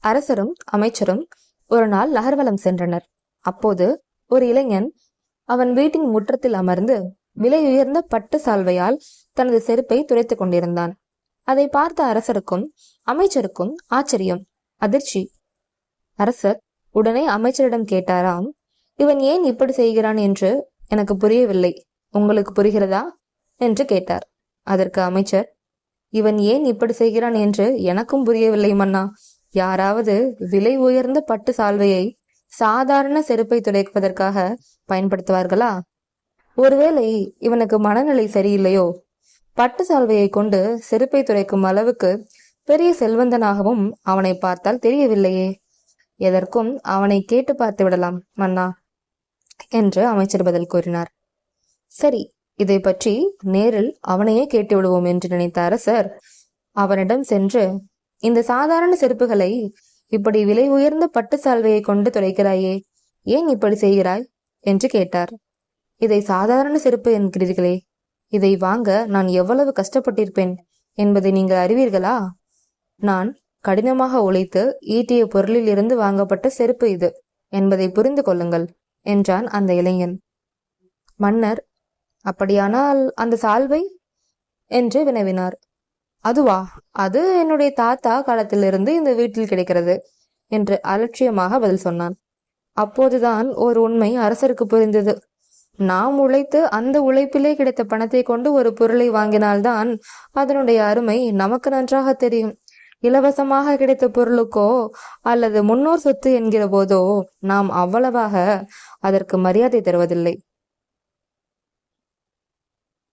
அரசரும் அமைச்சரும் ஒரு நாள் நகர்வலம் சென்றனர். அப்போது ஒரு இளைஞன் அவன் வீட்டின் முற்றத்தில் அமர்ந்து விலை உயர்ந்த பட்டு சால்வையால் தனது செருப்பை துரைத்துக் கொண்டிருந்தான். அதை பார்த்த அரசருக்கும் அமைச்சருக்கும் ஆச்சரியம், அதிர்ச்சி. அரசர் உடனே அமைச்சரிடம் கேட்டாராம், இவன் ஏன் இப்படி செய்கிறான் என்று எனக்கு புரியவில்லை, உங்களுக்கு புரிகிறதா என்று கேட்டார். அதற்கு அமைச்சர், இவன் ஏன் இப்படி செய்கிறான் என்று எனக்கும் புரியவில்லை மன்னா. யாராவது விலை உயர்ந்த பட்டு சால்வையை சாதாரண செருப்பை துடைப்பதற்காக பயன்படுத்துவார்களா? ஒருவேளை இவனுக்கு மனநிலை சரியில்லையோ? பட்டு சால்வையை கொண்டு செருப்பை துடைக்கும் அளவுக்கு பெரிய செல்வந்தனாகவும் அவனை பார்த்தால் தெரியவில்லையே. எதற்கும் அவனை கேட்டு பார்த்து விடலாம் மன்னா என்று அமைச்சர் பதில் கூறினார். சரி, இதை பற்றி நேரில் அவனையே கேட்டு விடுவோம் என்று நினைத்த அரசர் அவனிடம் சென்று, இந்த சாதாரண செருப்புகளை இப்படி விலை உயர்ந்த பட்டு சால்வையை கொண்டு துடைக்கிறாயே, ஏன் இப்படி செய்கிறாய் என்று கேட்டார். இதை சாதாரண செருப்பு என்கிறீர்களே, இதை வாங்க நான் எவ்வளவு கஷ்டப்பட்டிருப்பேன் என்பதை நீங்கள் அறிவீர்களா? நான் கடினமாக உழைத்து ஈட்டிய பொருளில் இருந்து வாங்கப்பட்ட செருப்பு இது என்பதை புரிந்து கொள்ளுங்கள் என்றான் அந்த இளைஞன். மன்னர், அப்படியானால் அந்த சால்வை என்று வினவினார். அதுவா? அது என்னுடைய தாத்தா காலத்திலிருந்து இந்த வீட்டில் கிடைக்கிறது என்று அலட்சியமாக பதில் சொன்னான். அப்போதுதான் ஒரு உண்மை அரசருக்கு புரிந்தது. நாம் உழைத்து அந்த உழைப்பிலே கிடைத்த பணத்தை கொண்டு ஒரு பொருளை வாங்கினால்தான் அதனுடைய அருமை நமக்கு நன்றாக தெரியும். இலவசமாக கிடைத்த பொருளுக்கோ அல்லது முன்னோர் சொத்து என்கிற போதோ நாம் அவ்வளவாக அதற்கு மரியாதை தருவதில்லை.